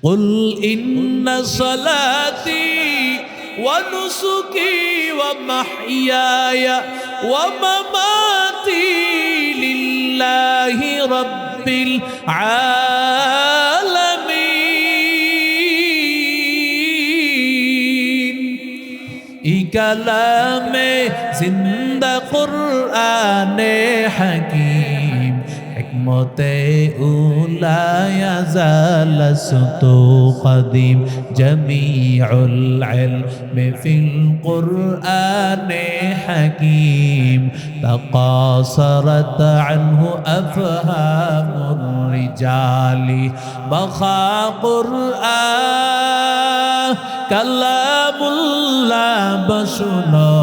কুল ইন্না সালাতি ওয়া নুসুকি ওয়া মাহইয়ায়া ওয়া মামাতি লিল্লাহি রাব্বিল আলামিন। ই কালামে জিন্দা কুরআনে হাকিম হিকমতে উলায়া জালাসতু কদিম জামিউল ইলমি ফিল কুরআনে হাকিম তাকাসারাত আনহু আফহামুর রিজালি বাখা কুরআন কালামুল্লাহ বশুনো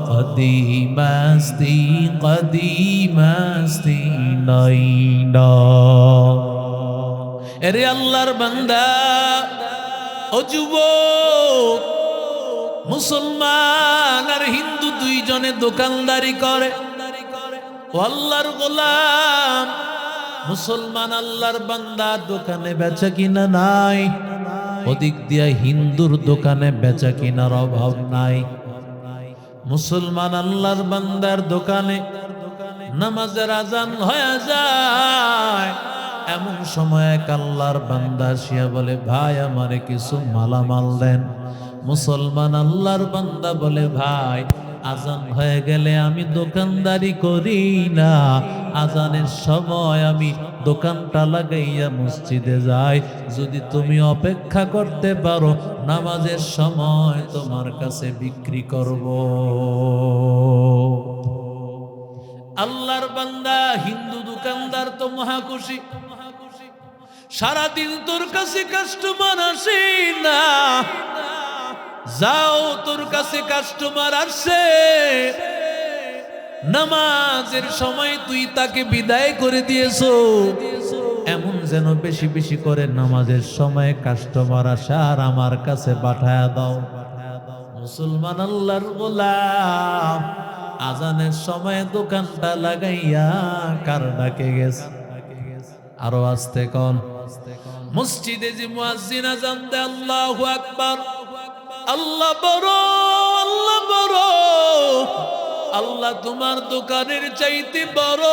কদিমাস্তি কদিমাস্তি নইন। এরে আল্লাহর বান্দা ও যুবক, মুসলমান আর হিন্দু দুইজনে দোকানদারি করে। ও আল্লাহর গোলাম, মুসলমান আল্লাহর বান্দা দোকানে বেচা কিনা নাই, ওদিক দিয়া হিন্দুর দোকানে বেচা কিনার অভাব নাই। মুসলমান আল্লাহর বান্দার দোকানে নামাজের আজান হয়ে যায়, এমন সময় এক আল্লাহর বান্দা আসিয়া বলে, ভাই আমারে কিছু মালামাল দেন। মুসলমান আল্লাহর বান্দা বলে, ভাই আজান হয়ে গেলে আমি দোকানদারি করি না, আজানের সময় আমি দোকানটা লাগাইয়া মসজিদে যাই, যদি তুমি অপেক্ষা করতে পারো নামাজের সময় তোমার কাছে বিক্রি করব। আল্লাহর বান্দা হিন্দু দোকানদার তো মহা খুশি, সারাদিন তোর কাছে কাস্টমার আসে না, যাও তোর কাছে কাস্টমার আসছে, নামাজের সময় তুই তাকে বিদায় করে দিয়েছো, এমন যেন বেশি বেশি করে নামাজের সময় কাস্টমার আসে আর আমার কাছে পাঠায়া দাও। মুসলমান আল্লাহর গোলাম আজানের সময় দোকানটা লাগাইয়া কার ডাকে গেছে। আরো আস্তে কোন, মসজিদে যে মুয়াজ্জিন আজান দেয়, আল্লাহু আকবার, আল্লাহ বড়, আল্লাহ বড়, আল্লাহ তোমার দোকানের চাইতে বড়,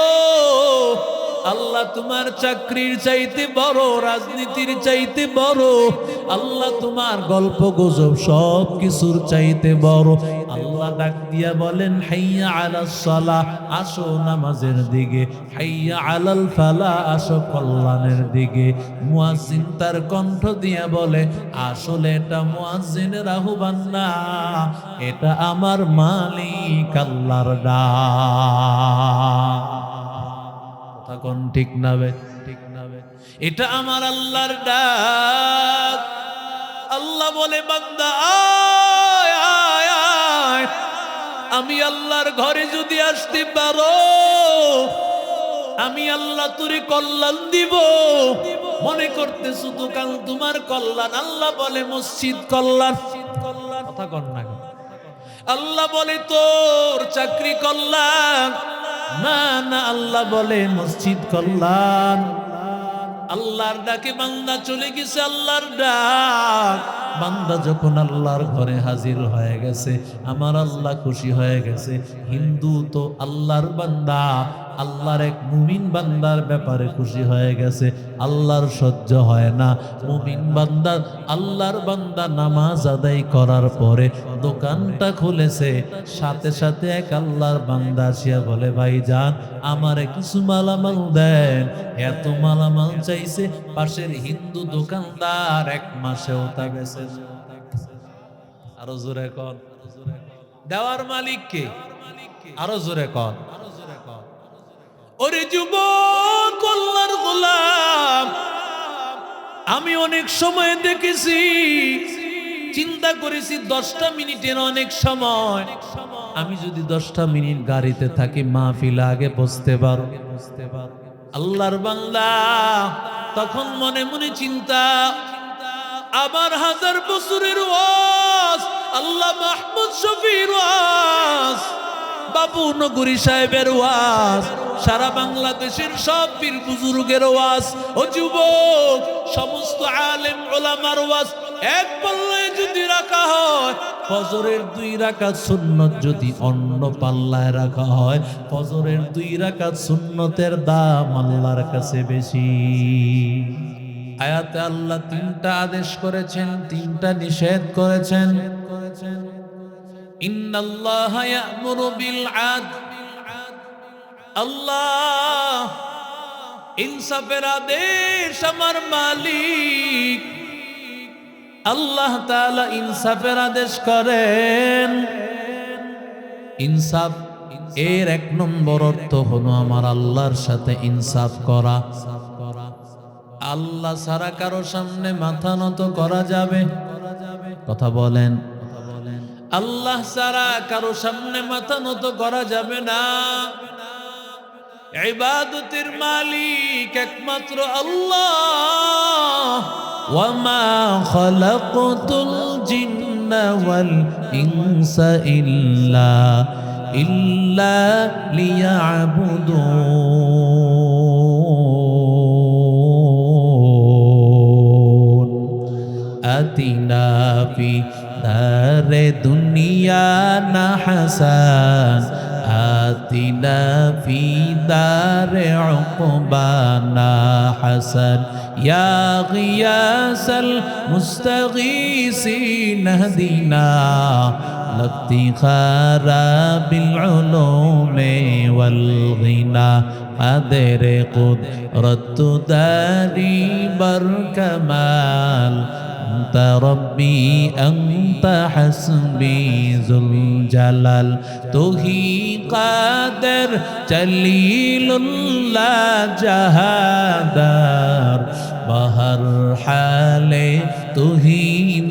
আল্লাহ তোমার চাকরির চাইতে বড়, রাজনীতির চাইতে বড়, আল্লাহ তোমার গল্প গুজব সব কিছুর চাইতে বড়। আল্লাহ ডাক দিয়া বলেন, হাইয়া আলাস সালাহ, আসো নামাজের দিকে, হাইয়া আলাল ফালাহ, আসো কল্যাণের দিকে। মুয়াজ্জিন তার কণ্ঠ দিয়া বলে, আসলে এটা মুয়াজ্জিনের আহ্বান না, এটা আমার মালিক আল্লাহর ডাক। তখন ঠিক না বে, ঠিক না বে, এটা আমার আল্লাহর ডাক। আল্লাহ বলে, বান্দা আয় আয় আয়, আমি আল্লাহর ঘরে যদি আসতে পারো, আমি আল্লাহ তোরে কল্যাণ দিব। মনে করতেছো দোকান তোমার কল্যাণ, আল্লাহ বলে মসজিদ কল্যাণ। কথা কর না, আল্লাহ বলে তোর চাকরি কল্যাণ, না না, আল্লাহ বলে মসজিদ কল্যাণ। আল্লাহর ডাকে বান্দা চলে গেছে, আল্লাহর ডাক। বান্দা যখন আল্লাহর ঘরে হাজির হয়ে গেছে, আমার আল্লাহ খুশি হয়ে গেছে। হিন্দু তো আল্লাহর বান্দা, আল্লাহর এক মুমিন বান্দার ব্যাপারে খুশি হয়ে গেছে, আল্লাহর সহ্য হয় না। মুমিন বান্দা, আল্লাহর বান্দা নামাজ আদায় করার পরে দোকানটা খুলেছে, সাথে সাথে এক আল্লাহর বান্দা আসিয়া বলে, ভাইজান আমারে কিছু মালামাল দেন। এত মালামাল চাইছে, পাশের হিন্দু দোকানদার এক মাসেও তা বেচে। আরো জোরে কর, দেওয়ার মালিক কে? আরো জোরে কর। ওরে যুবক আল্লাহর গোলাম, আমি অনেক সময় দেখেছি, চিন্তা করেছি 10টা মিনিটের অনেক সময়, আমি যদি 10টা মিনিট গাড়িতে থাকি মাহফিল আগে বসতে পারো। আল্লাহর বান্দা তখন মনে মনে চিন্তা, আবার 1000 বছরের ওয়াজ, আল্লাহ মাহমুদ শফির ওয়াজ, বাবু নগরী সাহেবের ওয়াজ, সারা বাংলাদেশের সব পীর বুজুর্গের ওয়াজ, ও যুবক সমস্ত আলেম ওলামার ওয়াজ এক পাল্লায় যদি রাখা হয়, ফজরের 2 রাকাত সুন্নত যদি অন্য পাল্লায় রাখা হয়, ফজরের 2 রাকাত সুন্নতের দাম আল্লাহর কাছে বেশি। আয়াতে আল্লাহ 3টা আদেশ করেছেন, 3টা নিষেধ করেছেন। ইন্নাল্লাহা ইয়া'মুরু বিল আদল, আল্লাহ ইনসাফের আদেশ আমার মালিক। আল্লাহ তাআলা ইনসাফের আদেশ করেন। ইনসাফ এর 1 নম্বর অর্থ হলো আমার আল্লাহর সাথে ইনসাফ করা। আল্লাহ ছাড়া কারো সামনে মাথা নত করা যাবে? কথা বলেন। আল্লাহ ছাড়া কারো সামনে মাথা নত করা যাবে না। ইবাদতের মালিক একমাত্র আল্লাহ। ওয়ামা খালাকতুল জিন্না ওয়াল ইনসা ইল্লা লিয়াবুদুন। আতিনা ফি দারে দুনিয়া না হাসান, আতিনা ফি দারে উকবানা হাসান, ইয়া গিয়াসাল মুস্তাগীসিন হদিনা লিফতিখারা বিল উলুমি ওয়াল গিনা। কাদের কুদরত দারি বার কামাল, أنت ربي أنت حسبي ذو الجلال। تو ہی قادر جلیل اللہ جہادار، بہر حال تو ہی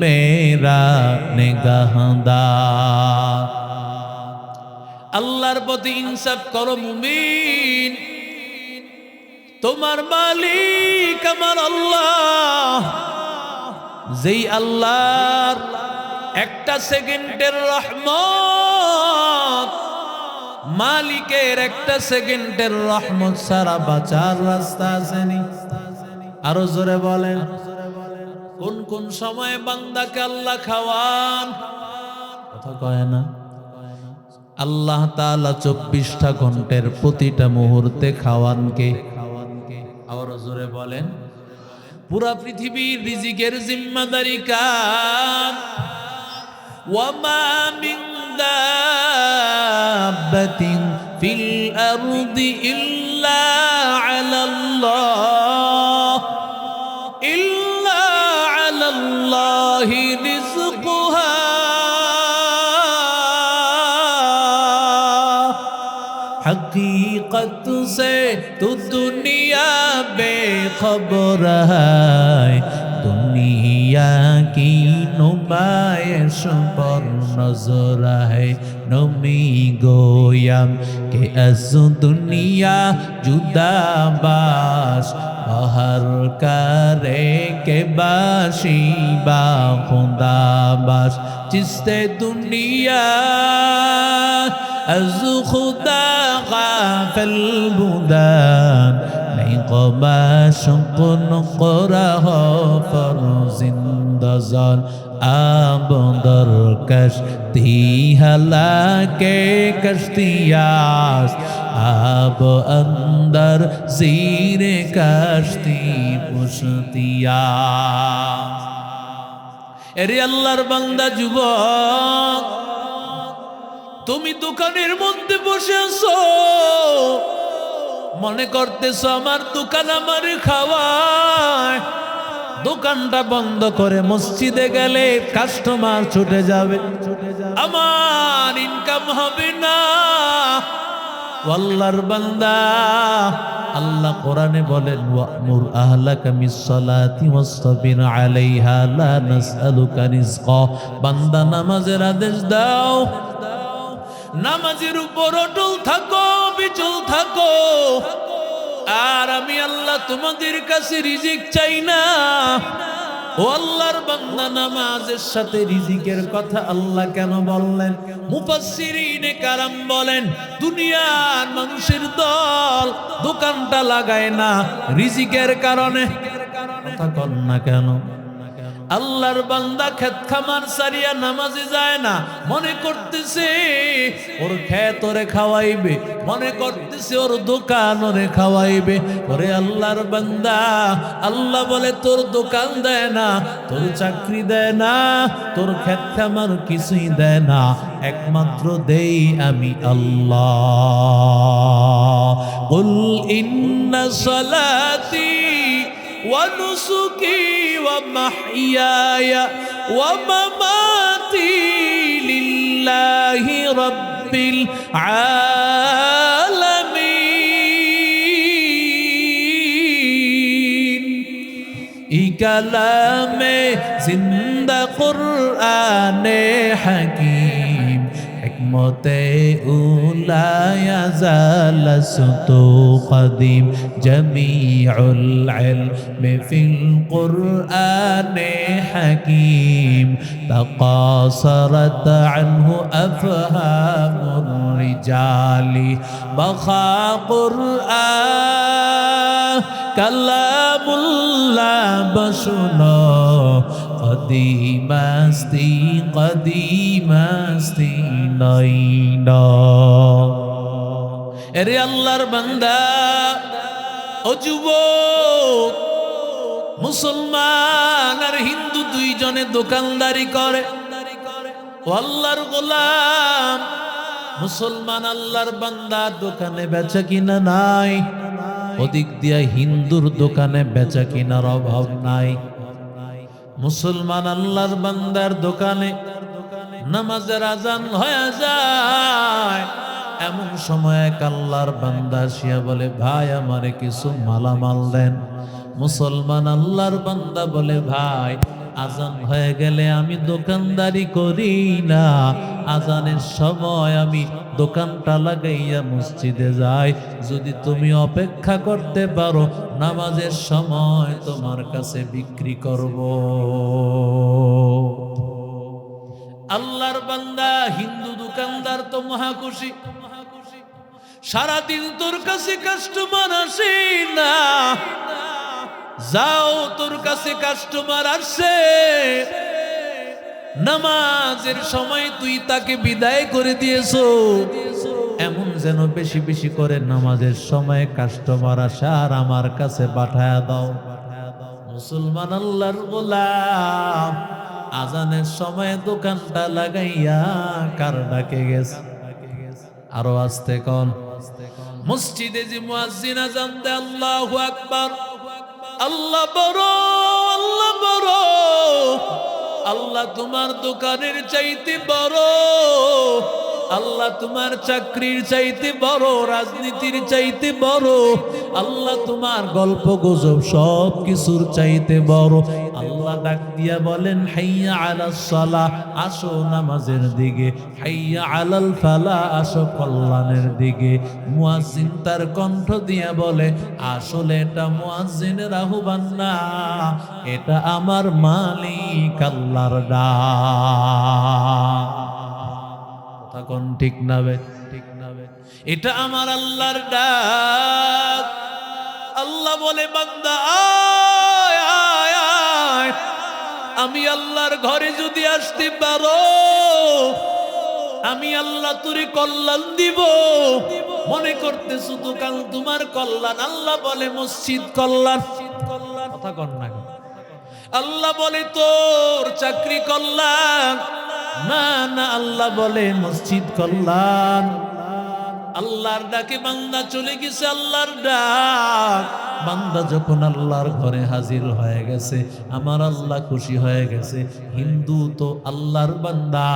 میرا نگہدار۔ আল্লাহর প্রতি ইনসাফ করো মুমিন, তোমার মালিক আমার আল্লাহ। যেই আল্লাহর একটা সেকেন্ডের রহমত, মালিকের একটা সেকেন্ডের রহমত ছাড়া বাঁচার রাস্তা আসেনি। আরো জোরে বলেন, কোন কোন সময়ে বান্দাকে আল্লাহ খাওয়ান? কথা কয় না। আল্লাহ তাআলা 24টা ঘন্টার প্রতিটা মুহূর্তে খাওয়ান কে? আরো জোরে বলেন। পুরা পৃথিবীর রিজিকের জিম্মাদারি কার? ওয়ামা মিন দাব্বাতিন ফিল আরদি ইল্লা আলাল্লাহি রিজকুহা। हकीकत से तू दुनिया बेखबर है, दुनिया की नुमाइश पर नजर है। नमी गोयम के अज दुनिया जुदा बाश, बाहर करे के बाशी बा खुदा बाश। जिसते दुनिया از خدا غافل بودن، نیقماش قنقره فرزندزان آب در کشتی هلاکه کشتی است، آب اندر زیر کشتی پشتی است۔ এরে আল্লাহর বান্দা যুবক, তুমি দোকানের মধ্যে বসে আছো, মনে করতেছো আমার দোকান আমার খাওয়ায়। দোকানটা বন্ধ করে মসজিদে গেলে কাস্টমার ছুটে যাবে, আমার ইনকাম হবে না। আল্লাহর বান্দা, আল্লাহ কোরআনে বলেন, ওয়া'মুর আহলাকা বিস-সালাতি ওয়াসতাবির আলাইহা লা নাসআলুকা রিজকা। বান্দা নামাজের আদেশ দাও, নামাজের উপর অটল থাকো, বিচল থাকো। আর আমি আল্লাহ তোমাদের কাছে রিজিক চাই না। ও আল্লাহর বান্দা, নামাজের সাথে রিজিকের কথা আল্লাহ কেন বললেন? মুফাসসিরিনে কারাম বলেন, দুনিয়ার মানুষের দল দোকানটা লাগায় না রিজিকের কারণে। কথা কন না কেন? আল্লাহর বান্দা ক্ষেত খামার সারিয়া নামাজে যায় না, মনে করতেছে ওর ক্ষেত ওরে খাওয়াইবে, মনে করতেছে ওর দোকান ওরে খাওয়াইবে। ওরে আল্লাহর বান্দা, আল্লাহ বলে তোর দোকান দেয় না, তোর চাকরি দেয় না, তোর ক্ষেত খামার কিছুই দেয় না, একমাত্র দেই আমি আল্লাহ। কুল ইন্না সালাতি ونسكي ومحياي ومماتي لله رب العالمين। كلامে জিন্দা কুরআনে হাকিম, হিকমতে উলা ইয়াজাল সুতু কদিম, জামিউল ইলমি ফিল কুরআনে হাকিম, তাকাসারাত আনহু আফহামুর রিজালি, বাখা কুরআন কালামুল্লাহ বশুনো, কদিমাস্তি কদিমাস্তি নইন। এরে আল্লাহর বান্দা, ও যুবক, মুসলমান আর হিন্দু দুইজনে দোকানদারি করে। ও আল্লাহর গোলাম, মুসলমান আল্লাহর বান্দা দোকানে বেচা কিনা নাই, ওদিক দিয়া হিন্দুর দোকানে বেচা কিনার অভাব নাই। মুসলমান আল্লাহর বান্দার দোকানে নামাজের আজান হয়ে যায়, এমন সময় এক আল্লাহর বান্দা আসিয়া বলে, ভাই আমারে কিছু মালামাল দেন। মুসলমান আল্লাহর বান্দা বলে, ভাই আজান হয়ে গেলে আমি দোকানদারি করি না, আজানের সময় আমি দোকানটা লাগাইয়া মসজিদে যাই, যদি তুমি অপেক্ষা করতে পারো নামাজের সময় তোমার কাছে বিক্রি করব। আল্লাহর বান্দা হিন্দু দোকানদার তো মহা খুশি, সারাদিন তোর কাছে কাস্টমার আসে না, যাও তোর কাছে কাস্টমার আসছে, নামাজের সময় তুই তাকে বিদায় করে দিয়েছো, এমন যেন বেশি বেশি করে নামাজের সময় কাস্টমার আসা আর আমার কাছে পাঠায়া দাও। মুসলমান আল্লাহর গোলাম আজানের সময় দোকানটা লাগাইয়া কার ডাকে গেছে? আরো আস্তে কোন? মসজিদে যে মুয়াজ্জিন আজান দেয়, আল্লাহু আকবার, আল্লাহ বড়, আল্লাহ বড়, আল্লাহ তোমার দোকানের চাইতে বড়, আল্লাহ তোমার চাকরির চাইতে বড়, রাজনীতির চাইতে বড়, আল্লাহ তোমার গল্প গুজব সব কিছুর চাইতে বড়। আল্লাহ ডাক দিয়া বলেন, হাইয়া আলাস সালাহ, আসো নামাজের দিকে, হাইয়া আলাল ফালাহ, আসো কল্যাণের দিকে। মুয়াজ্জিন তার কণ্ঠ দিয়া বলে, আসলে এটা মুয়াজ্জিনের আহ্বান না, এটা আমার মালিক আল্লাহর ডাক। তখন ঠিক না বে? ঠিক না বে? এটা আমার আল্লাহর ডাক। আল্লাহ বলে, বান্দা আয় আয় আয়, আমি আল্লাহর ঘরে যদি আসতে পারো, আমি আল্লাহ তোরে কল্যাণ দিব। মনে করতেছো দোকান তোমার কল্যাণ, আল্লাহ বলে মসজিদ কল্যাণ। কথা কন না? আল্লাহ বলে তোর চাকরি কল্যাণ, না না, আল্লাহ বলে মসজিদ কল্যাণ। আল্লাহর ডাকে বান্দা চলে গেছে, আল্লাহর ডাক। বান্দা যখন আল্লাহর ঘরে হাজির হয়ে গেছে, আমার আল্লাহ খুশি হয়ে গেছে। হিন্দু তো আল্লাহর বান্দা,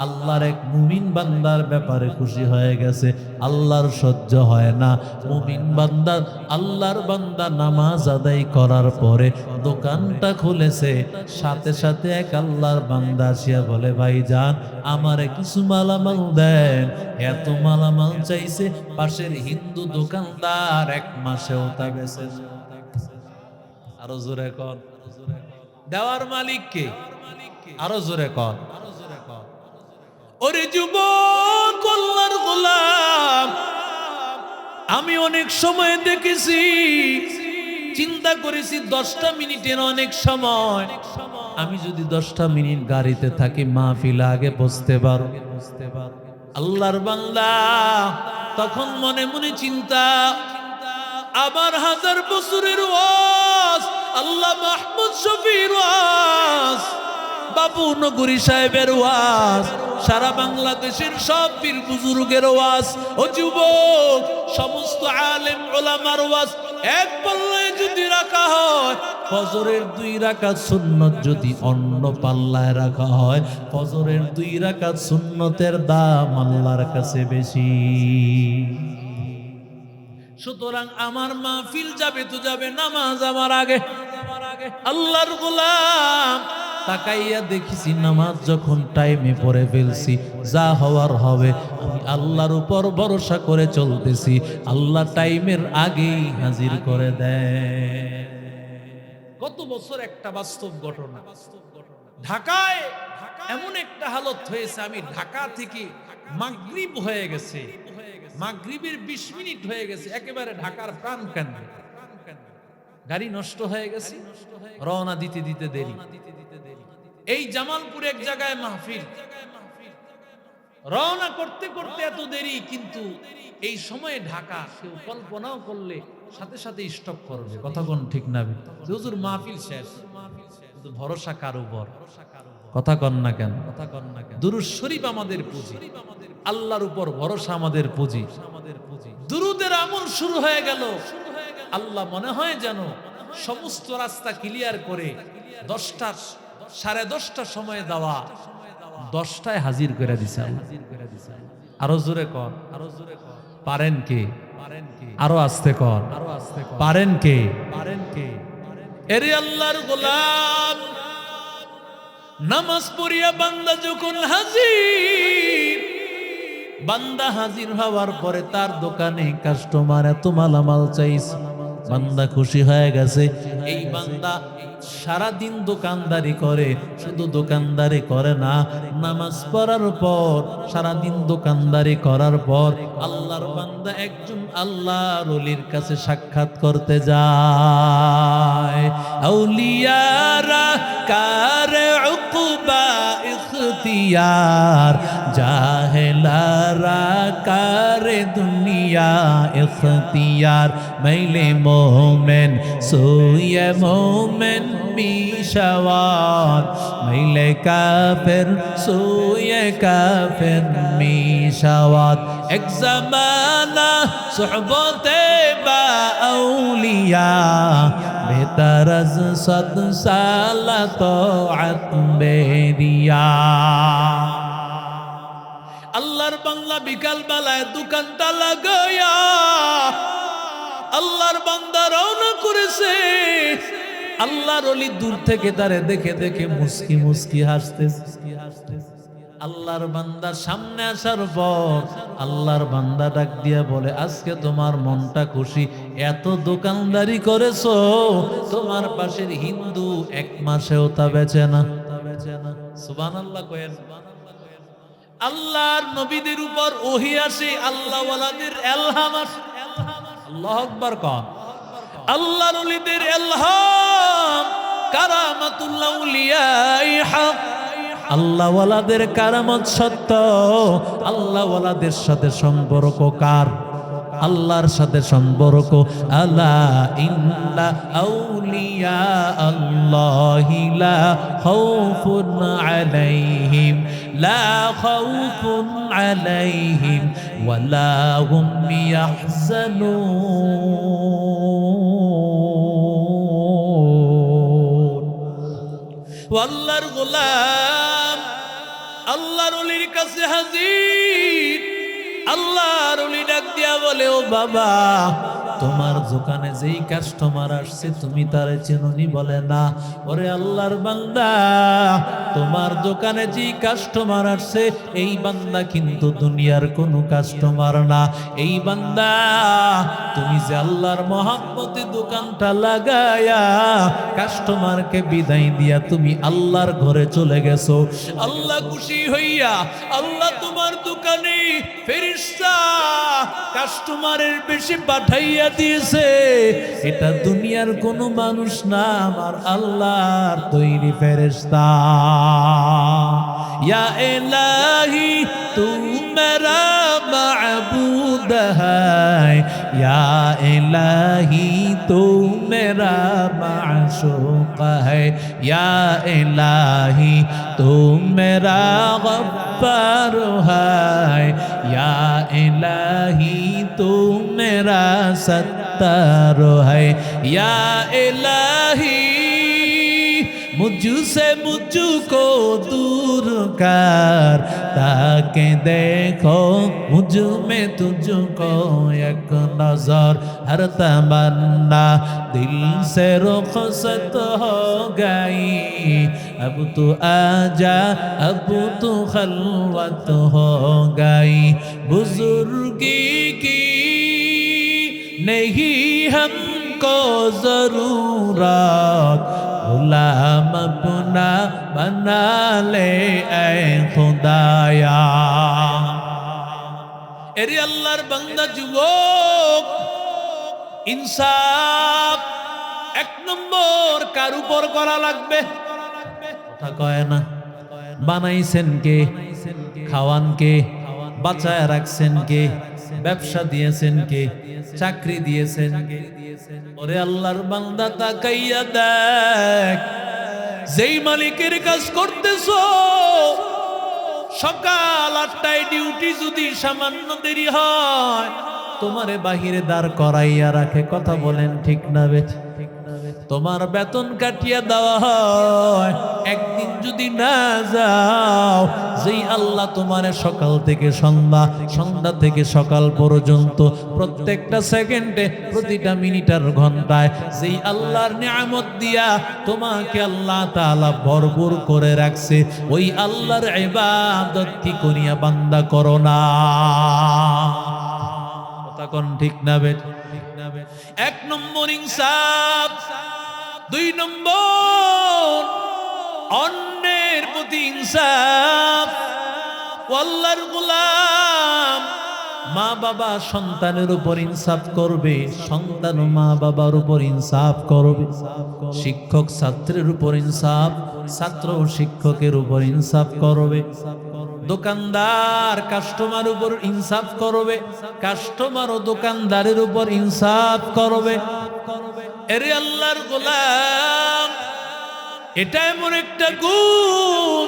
আল্লাহর এক মুমিন বান্দার ব্যাপারে খুশি হয়ে গেছে, আল্লাহর সহ্য হয় না। মুমিন বান্দা, আল্লাহর বান্দা নামাজ আদায় করার পরে দোকানটা খুলেছে, সাথে সাথে এক আল্লাহর বান্দা আসিয়া বলে, ভাইজান আমারে কিছু মালামাল দেন। এত মালামাল চাইছে, পাশের হিন্দু দোকানদার এক মাসেও তা বেচে। আরো জোরে কর। দেওয়ার মালিক কে? আরো জোরে কর। ওরে যুবক আল্লাহর গোলাম, আমি অনেক সময় দেখেছি, চিন্তা করেছি 10টা মিনিটের অনেক সময়, আমি যদি 10টা মিনিট গাড়িতে থাকি মাহফিল আগে বসতে পারো। আল্লাহর বান্দা তখন মনে মনে চিন্তা, আবার 1000 বছরের ওয়াজ, আল্লাহ মাহমুদ শফির ওয়াজ, বাবু নগরী সাহেবের ওয়াজ, সারা বাংলাদেশের সব পীর বুজুর্গের ওয়াজ, ও যুবক সমস্ত আলেম ওলামার ওয়াজ এক পাল্লায় যদি রাখা হয়, ফজরের 2 রাকাত সুন্নত যদি অন্য পাল্লায় রাখা হয়, ফজরের 2 রাকাত সুন্নতের দাম আল্লাহর কাছে বেশি। সুতরাং আমার মাহফিল যাবে তো যাবে, নামাজ আমার আগে। আল্লাহর গোলাম তাকাইয়া দেখেছি নামাজ যখন টাইমে পড়ে ফেলছি, যা হওয়ার হবে, আমি আল্লাহর উপর ভরসা করে চলতেছি, আল্লাহ টাইমের আগেই হাজির করে দেয়। গত বছর একটা বাস্তব ঘটনা, ঢাকায় এমন একটা হালত হয়েছে, আমি ঢাকা থেকে মাগরিব হয়ে গেছে, মাগরিবের 20 মিনিট হয়ে গেছে, একেবারে ঢাকার প্রাণ কেন্দ্রে গাড়ি নষ্ট হয়ে গেছে, রওনা দিতে দিতে দেরি। এই জামালপুরে এক জায়গায় মাহফিল, রওনা করতে করতে এত দেরি, কিন্তু এই সময়ে ঢাকা কেউ কল্পনাও করলে সাথে সাথে স্টপ করবে। কথা কোন ঠিক না? হুজুর মাহফিল শেষ, কিন্তু ভরসা কার উপর? কথা কন না কেন? দুরূদ শরীফ আমাদের পুঁজি, আল্লাহর উপর ভরসা আমাদের পুঁজি। দুরূদের আমল শুরু হয়ে গেল, আল্লাহ মনে হয় যেন সমস্ত রাস্তা ক্লিয়ার করে 10টা 10:30 সময় দেওয়া 10টায় হাজির করে দিছে। আরো জোরে কর, পারেন কে? আরো আস্তে কর, পারেন কে? এরে আল্লাহর গোলাম, নামাজ পড়িয়া বান্দা যখন হাজির, বান্দা হাজির হওয়ার পরে তার দোকানে কাস্টমার এত মালামাল চাইছে, বান্দা খুশি হয়ে গেছে। এই বান্দা সারাদিন দোকানদারি করে, শুধু দোকানদারি করে না, নামাজ পড়ার পর সারাদিন দোকানদারি করার পর আল্লাহর বান্দা একজন আল্লাহর ওলির কাছে সাক্ষাৎ করতে যায়। আউলিয়ারা কারে উকবা ইখতিয়ার, জাহেলারা কারে দুনিয়া ইখতিয়ার, মাইলে মোমেন সোয়ে মোমেন মিশাওয়াত, মাইলে কাফের সোয়ে কাফের মিশাওয়াত। এক জামানা সুহবতে বা আউলিয়া, বেতারজ 100 সালা তোআত বেরিয়া। আল্লাহর বান্দা বিকাল বেলায় দোকানটা লাগায়া আল্লাহর বান্দা রওনা করেছে। আল্লাহর ওলি দূর থেকে তারে দেখে দেখে মুস্কি মুস্কি হাসতেছে। আল্লাহর বান্দা সামনে আসার পর আল্লাহর বান্দা ডাক দিয়া বলে, আজকে তোমার মনটা খুশি, এত দোকানদারি করেছো, তোমার পাশের হিন্দু 1 মাসেও তা বেচে না। সুবহানাল্লাহ কয়েন। আল্লাহর নবীদের উপর ওহী আসে, আল্লাহ ওয়ালাদের ইলহাম আসে। আল্লাহু আকবার কন। আল্লাহর ওলিদের ইলহাম, কারামাতুল আউলিয়াই হক। আল্লাহ ওয়ালাদের কারামত সত্য। আল্লাহ ওয়ালাদের সাথে সম্পর্ক কার? আল্লাহর সাথে সম্পর্ক। আলা ইন্না আউলিয়া আল্লাহি লা খাউফুন আলাইহিম, লা খাউফুন আলাইহিম ওয়ালা হুম ইয়াহজানুন। আল্লাহর গোলাম আল্লাহর ওলির কাছে হাজির। আল্লাহর ওলি ডাক দিয়া বলে, ও বাবা, তোমার দোকানে যেই কাস্টমার আসছে তুমি তারে চেননি, বলে না। ওরে আল্লাহর বান্দা, তোমার দোকানে যেই কাস্টমার আসছে এই বান্দা কিন্তু দুনিয়ার কোনো কাস্টমার না। এই বান্দা, তুমি যে আল্লাহর মহব্বতে দোকানটা লাগায়া কাস্টমারকে বিদায় দিয়া তুমি আল্লাহর ঘরে চলে গেছো, আল্লাহ খুশি হইয়া আল্লাহ তোমার দোকানে ফেরেশতা কাস্টমারের বেশি পাঠাইয়া দিয়েছে। এটা দুনিয়ার কোনো মানুষ না, আমার আল্লাহর তৈরি ফেরেশতা। ইয়া ইলাহি তু মেরা মাবুদ হ্যায়, ইয়া ইলাহি তু মেরা মাশুক হ্যায়, ইয়া ইলাহি তু মেরা গফ্ফার হ্যায়, ইয়া ইলাহি তু মেরা সত্তার হ্যায়, ইয়া ইলাহি मुझसे मुझको दूर कर, ताकि देखो मुझ में तुझको एक नजर, हर तमन्ना दिल से रुखसत हो गई, अब तू आजा अब तू खलवत हो गई, बुजुर्गी की नहीं हमको जरूरत, गुलाम अपना बना ले ऐ खुदाया। এরে আল্লাহর বান্দা যুবক, ইনসাফ এক নম্বর কার উপর করা লাগবে? কথা কয় না। বানাইছেন কে? খাওয়ান কে? বাঁচায় রাখছেন কে? ব্যবসা দিয়েছেন কে? চাকরি দিয়েছেন কে? ওরে আল্লাহর বান্দা তাকাইয়া দেখ, যেই মালিকের কাজ করতেছো, সকাল 8টায় ডিউটি যদি সামান্য দেরি হয় তোমারে বাহিরে দাঁড় করাইয়া রাখে। কথা বলেন ঠিক না বেঠিক? তোমার বেতন কাটিয়ে দেওয়া হয়, একদিন যদি না যাও, যেই আল্লাহ তোমারে সকাল থেকে সন্ধ্যা, সন্ধ্যা থেকে সকাল পর্যন্ত প্রত্যেকটা সেকেন্ডে, প্রতিটা মিনিটার ঘন্টায় যেই আল্লাহর নিয়ামত দিয়া তোমাকে আল্লাহ তাআলা ভরপুর করে রাখছে, ওই আল্লাহর ইবাদত কি করিয়া বান্দা করো না? কথা কোন ঠিক না বেঠিক? এক নম্বর ইনসাফ। 2 নম্বর অন্যের প্রতি ইনসাফ। আল্লাহর গোলাম, মা বাবা সন্তানের উপর ইনসাফ করবে, সন্তান মা বাবার উপর ইনসাফ করবে, শিক্ষক ছাত্রের উপর ইনসাফ, ছাত্র শিক্ষকের উপর ইনসাফ করবে, দোকানদার কাস্টমার উপর ইনসাফ করবে, কাস্টমার ও দোকানদারের উপর ইনসাফ করবে। এরে আল্লাহর গোলাম, এটা এমন একটা গুণ,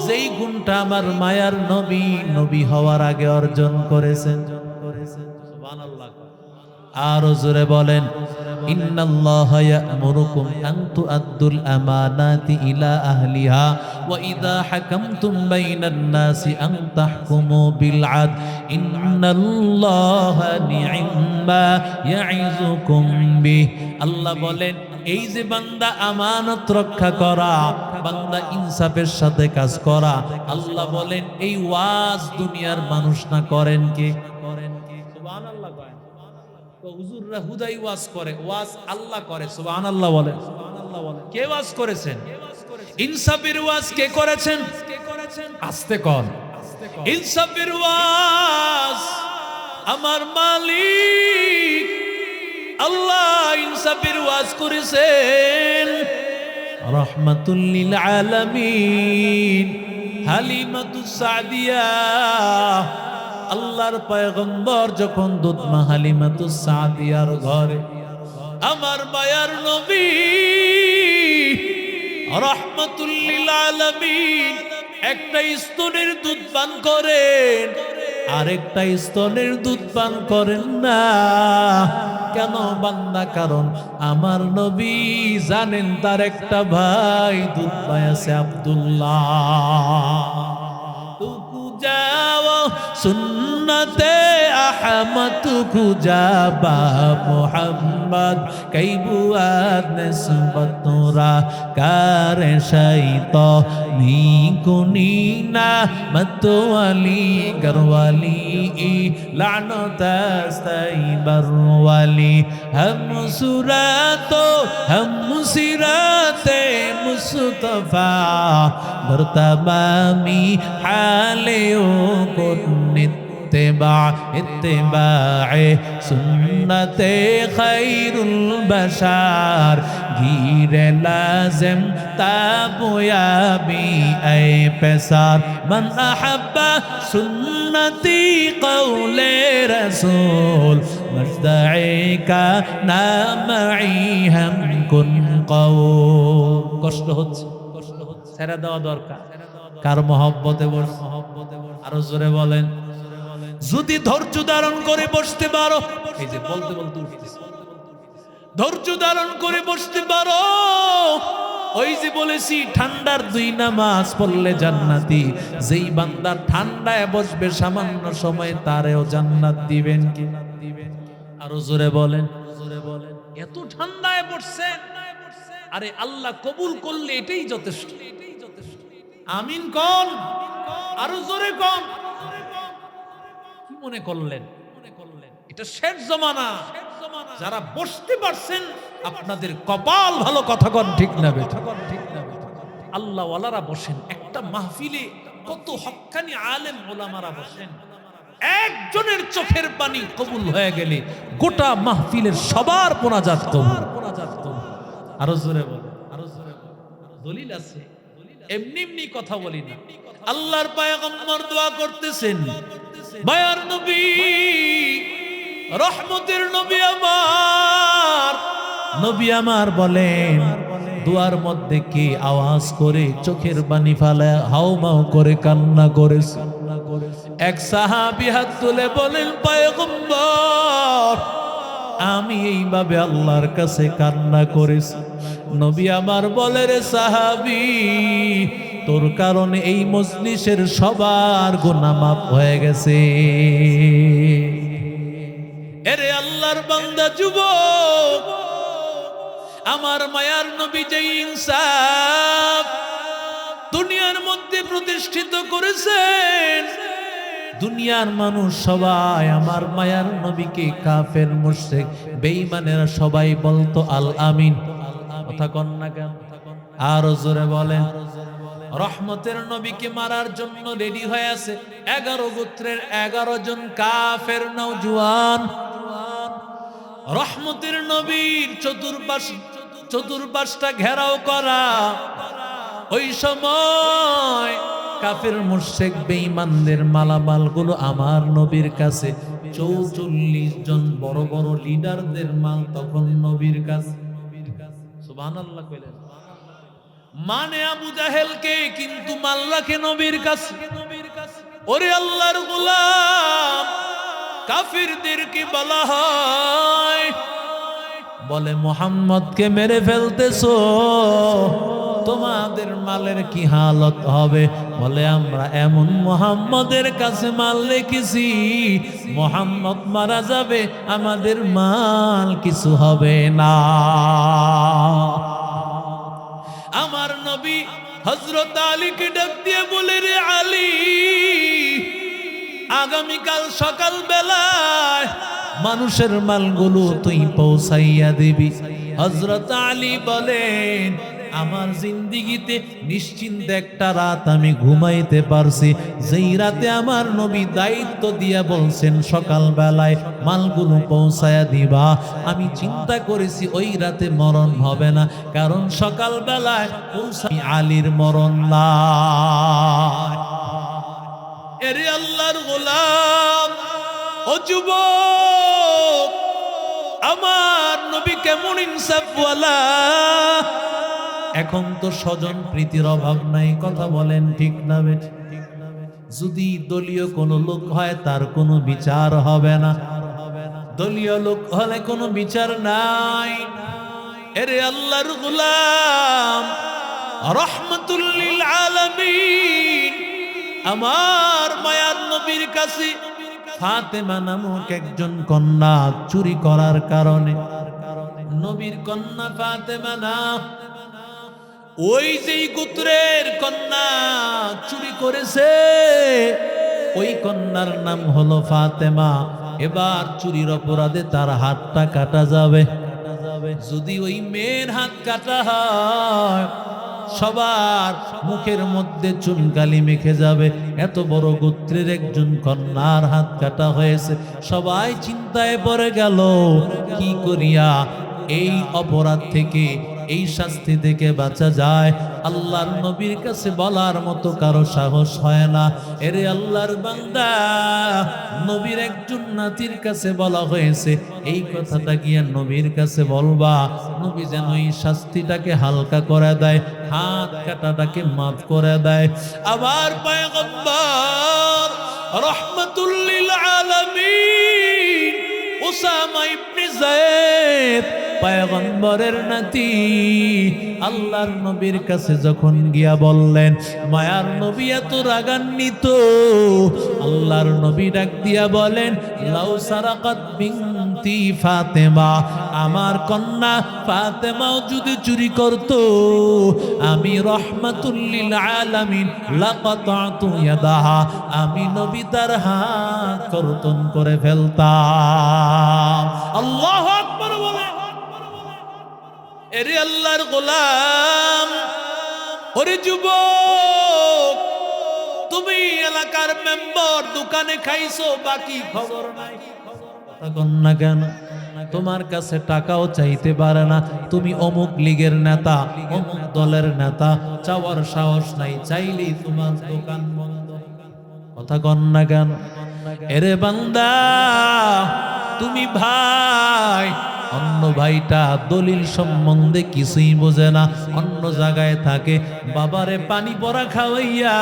যেই গুণটা আমার মায়ার নবী নবী হওয়ার আগে অর্জন করেছেন। সুবহানাল্লাহ। আরো জোরে বলেন, ইন্নাল্লাহা ইয়া'মুরুকুম আন তু'আদ্দুল আমানাতি ইলা আহলিহা ওয়া ইযা হাকামতুম বাইনান নাসি আন তাহকুমু বিল আদল, ইন্নাল্লাহা নি'ম্মা ইয়া'iযুকুম বিহি। আল্লাহ বলেন, এই যে বান্দা আমানত রক্ষা করা, বান্দা ইনসাফের সাথে কাজ করা, আল্লাহ বলেন এই ওয়াজ দুনিয়ার মানুষ না করেন কে? সুবহানাল্লাহ। তো হুজুররা হুদাই ওয়াজ করে, ওয়াজ আল্লাহ করে। সুবহানাল্লাহ বলেন। কে ওয়াজ করেছেন? ইনসাফের ওয়াজ কে করেছেন? আস্তে কর। ইনসাফের ওয়াজ আমার মালিক আল্লাহ ইনসাফের ওয়াজ করেছেন। রাহমাতুল লিল আলামিন হালিমাতুস সাদিয়া, আল্লাহর পয়গম্বর যখন দুধমা হালিমাতুস সাদিয়ার ঘরে, আমার মায়ার নবী রাহমাতুল লিল আলামিন একটা স্তনের দুধ পান করেন, আরেকটা স্তনের দুধ পান করেন না। কেন বান্দা? কারণ আমার নবী জানেন তার একটা ভাই দুধ পাইছে, আব্দুল্লাহ। তুকু যাও সুন্নতে রাহমত খুজাবা মোহাম্মদ কই বুয়াদ নিসবত তোরা কারে শাইত নি কুনিনা মতওয়ালি গরওয়ালি লানত আস্তাইবরওয়ালি हम सुरातो हम सिराते मुस्तफा बरतबामी हालियो को इत्तिबाए सुन्नते खैरुल बशार घीरे लाजिम ताबुयाबी ऐ पैसार मन अहब्बा सुन्नती कौले रसूल मजदाए का नामई हम कुन कौ কষ্ট হচ্ছে ছেড়ে দেওয়া দরকার কার মহব্বতে বস আরো জোরে বলেন যদি ধৈর্য ধারণ করে বসতে পারো এই যে বলতে বলতে উঠতেছে ধৈর্য ধারণ করে বসতে পারো ওই যে বলেছি ঠান্ডার দুই নামাজ পড়লে জান্নাতি যেই বান্দা ঠান্ডায় বসবে সামান্য সময় তারেও জান্নাত দিবেন কি আরো জোরে বলেন এত ঠান্ডায় বসছেন আরে আল্লাহ কবুল করলে এটাই যথেষ্ট আমিন কোন আরো জোরে কোন কি মনে করলেন এটা শেষ জমানা যারা বসতে পারছেন আপনাদের কপাল ভালো কথা কোন ঠিক না বেটা আল্লাহ ওয়ালারা বসেন একটা মাহফিলে কত হক্কানি আলেম ওলামারা বসেন একজনের চোখের পানি কবুল হয়ে গেলে গোটা মাহফিলের সবার মোনাজাত কবুল আরো জোরে বল দলিল আছে এমনি এমনি কথা বলি না আল্লাহর পয়গম্বর দোয়া করতেছেন মায়ার নবী রহমতের নবী আমার বলেন দুয়ার মধ্যে কি আওয়াজ করে চোখের পানি ফালায় হাউমাউ করে কান্না করেছে এক সাহাবী হাত তুলে বলেন পয়গম্বর আমি এইভাবে আল্লাহর কাছে কান্না করেছি নবী আমার বলে রে সাহাবী তোর কারণে এই মজলিসের সবার গুনাহ মাফ হয়ে গেছে এরে আল্লাহর বান্দা যুবক আমার মায়ার নবী যে ইনসাফ দুনিয়ার মধ্যে প্রতিষ্ঠিত করেছেন দুনিয়ার মানুষ সবাই আমার মায়ার নবীকে কাফের মুশরিক বেঈমানেরা সবাই বলতো আল আমিন কথা কন না কেন আরো জোরে বলেন রহমতের নবীকে মারার জন্য রেডি হয়ে আছে 11 গোত্রের 11 জন কাফের নওজোয়ান রহমতের নবীর চতুর্পাশটা ঘেরাও করা ওই সময় কাফের মুশরিক বেঈমানদের মালামালগুলো আমার নবীর কাছে 44 জন বড় বড় লিডারদের মাল তখন নবীর কাছে সুবহানাল্লাহ কইলেন মানে আবু জাহেলকে কিন্তু মাল রাখে নবীর কাছে ওরে আল্লাহর গোলাম কাফিরদেরকে বলা হয় বলে মুহাম্মদকে মেরে ফেলতেছো তোমাদের মালের কি হালত হবে বলে আমরা এমন মুহাম্মদের কাছে মাল রেখেছি মুহাম্মদ মারা যাবে আমাদের মাল কিছু হবে না আমার নবী হযরত আলীকে ডাক দিয়ে বলে রে আলী আগামীকাল সকাল বেলায় মানুষের মালগুলো তুই পৌঁছাইয়া দিবি হযরত আলী বলেন আমার জিন্দেগিতে নিশ্চিন্তে একটা রাত আমি ঘুমাইতে পারছি যেই রাতে আমার নবী দায়িত্ব দিয়া বলছেন সকাল বেলায় মালগুলো পৌঁছায়া দিবা আমি চিন্তা করেছি ওই রাতে মরণ হবে না কারণ সকাল বেলায় পৌঁছাই আলীর মরণ না এরে আল্লাহর গোলাম ও যুবক আমার নবী কেমন ইনসাফওয়ালা এখন তো স্বজন প্রীতির অভাব নাই কথা বলেন ঠিক না বেঠিক যদি দলীয় কোনো লোক হয় তার কোনো বিচার হবে না দলীয় লোক হলে কোনো বিচার নাই এরে আল্লাহর গোলাম রাহমাতুল লিল আলামিন আমার মায়ার নবীর কাছে ফাতেমা নামক একজন কন্যা চুরি করার কারণে, নবীর কন্যা ফাতেমা না, ওই যেই গোত্রের কন্যা চুরি করেছে ওই কন্যার নাম হলো ফাতেমা। এবার চুরির অপরাধে তার হাতটা কাটা যাবে। যদি ওই মেয়ের হাত কাটা হয় সবার মুখের মধ্যে চুনকালি মেখে যাবে। এত বড় গোত্রের একজন কন্যার হাত কাটা হয়েছে, সবাই চিন্তায় পড়ে গেল কি করিয়া এই অপরাধ থেকে, এই শাস্তি থেকে বাঁচা যায়। আল্লাহর নবীর কাছে বলার মতো কারো সাহস হয় না। এরে আল্লাহর বান্দা, নবীর একজন নাতির কাছে বলা হয়েছে এই কথাটা গিয়ে নবীর কাছে বলবা, নবী যেন এই শাস্তিটাকে হালকা করে দেয়, হাত কাটাটাকে মাফ করে দেয়। আবার পয়গম্বর রাহমাতুল লিল আলামিন উসামা ইবনে যায়েদ পয়গম্বরের নাতি আল্লাহর নবীর কাছে যখন গিয়া বললেন, মায়ার নবী এত রাগান্বিত, আল্লাহর নবী ডাক দিয়া বলেন, লাউ সারাকাত বিনতি ফাতেমা, আমার কন্যা ফাতেমাও যদি চুরি করত, আমি রাহমাতুল লিল আলামিন লাকাতাতু ইয়াদাহা, আমি নবী তার হাত কর্তন করে ফেলতাম। আল্লাহু আকবার বলে। এরে আল্লাহর গোলাম, ওরে যুবক, তুমি এলাকার মেম্বার, দোকানে খাইছো, বাকি খবর নাই, তখন না কেন তোমার কাছে টাকাও চাইতে পারে না, তুমি অমুক লীগের নেতা, অমুক দলের নেতা, চাওয়ার সাহস নাই, চাইলেই তোমার দোকান বন্ধ, কথা কন না কেন? এরে বান্দা, তুমি ভাই, অন্য ভাইটা দলিল সম্বন্ধে কিছুই বোঝে না, অন্য জায়গায় থাকে, বাবারে পানি পড়া খাওয়াইয়া,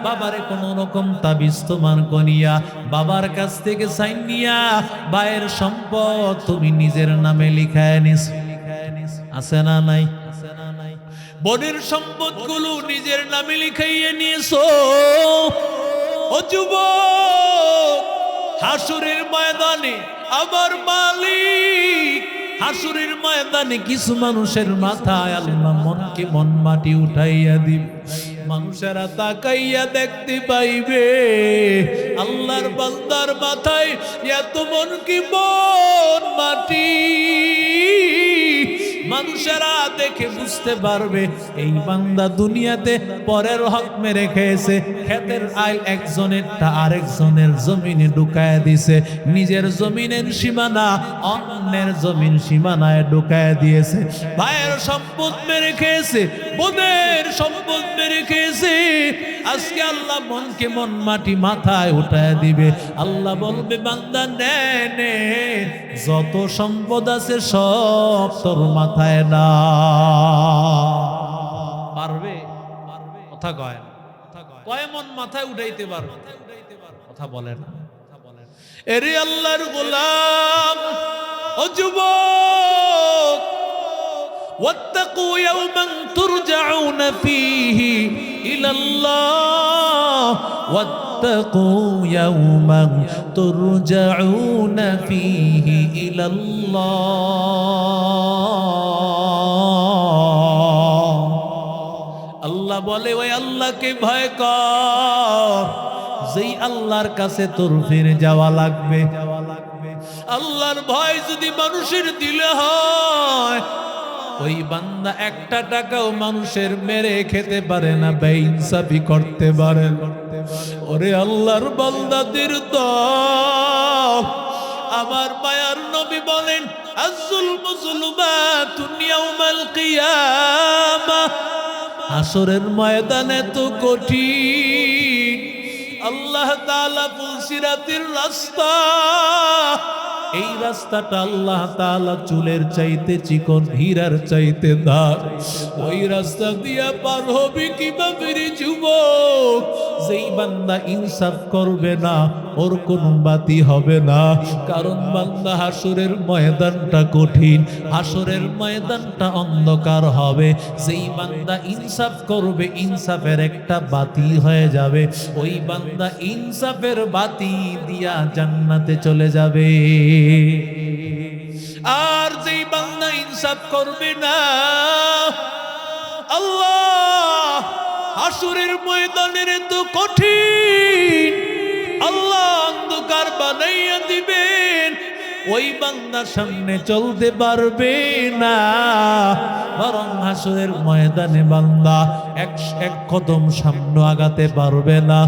বাবারে কোন রকম তাবিজ তোমার কনিয়া, বাবার কাছ থেকে সাইন নিয়া ভাইয়ের সম্পদ তুমি নিজের নামে লিখায় নিস, আছে না নাই? বোনের সম্পদ গুলো নিজের নামে লিখাইয়ে নিয়েছো। ও যুবক, হাসুরের ময়দানে আমার মালিক, হাসুরের ময়দানে কিছু মানুষের মাথায় আল্লাহ মনকে মন মাটি উঠাইয়া দিবে, মানুষেরা তাকাইয়া দেখতে পাইবে আল্লাহর বান্দার মাথায় এত মন কি মন মাটি। মানুষেরা দেখে বুঝতে পারবে এই বান্দা দুনিয়াতে পরের হক মেরে খেয়েছে, ক্ষেতের আইল একজনেরটা আরেকজনের জমিনে ঢুকায় দিছে, নিজের জমিনের সীমানা অন্যের জমিন সীমানায় ঢুকায় দিয়েছে, ভাইয়ের সম্পদ মেরে খেয়েছে, বোনের সম্পদ মেরে খেয়েছে। আজকে আল্লাহ মনকে মন মাটি মাথায় উঠায় দিবে। আল্লাহ বলবে, বান্দা নে নে, যত সম্পদ আছে সব তোর মাথায় না। পারবে? কথা কয় না, কয় মন মাথায় উঠাইতে পারবে? কথা বলে না। এরে আল্লাহর গোলাম, ও যুবক, ওয়াত্তাকু ইয়াওমান তুরজাউনা ফীহি ইলাল্লাহ, ওয়াত্তাকু ইয়াওমান তুরজাউনা ফীহি ইলাল্লাহ। আল্লাহ বলে, ওই আল্লাহকে ভয় কর যেই আল্লাহর কাছে তোর ফিরে যাওয়া লাগবে। আল্লাহর ভয় যদি মানুষের দিলে হয়, ওই বান্দা একটা টাকাও মানুষের মেরে খেতে পারে না, বেইনসাফি করতে পারে না। ওরে আল্লাহর বান্দাদের দল, আমার মায়ার নবী বলেন, আয-যুলমু যুলুমাতুন ইয়াউমাল কিয়ামাহ, হাসরের ময়দানে তো কঠিন। আল্লাহ তাআলা ফুলসিরাতের রাস্তা, এই রাস্তাটা আল্লাহ তাআলা চুলের চাইতে চিকন, হীরার চাইতে দার। ওই রাস্তা দিয়া পার হবে কিভাবে রে যুবক, যেই বান্দা ইনসাফ করবে না ওর কোনো বাতি হবে না। কারণ বান্দা হাসরের ময়দানটা কঠিন, হাসরের ময়দানটা অন্ধকার হবে। যেই বান্দা ইনসাফ করবে ইনসাফের একটা বাতি হয়ে যাবে, ওই বান্দা ইনসাফের বাতি দিয়া জান্নাতে চলে যাবে। আর যেই বান্দা ইনসাফ করবে না, আল্লাহ হাসরের ময়দানের তো কঠিন, আল্লাহ অন্ধকার বানাইয়া দিবেন, ওই বান্দার সামনে চলতে পারবে না। বরং হাসরের ময়দানে বান্দা এক কদম সামনে আগাতে পারবে না।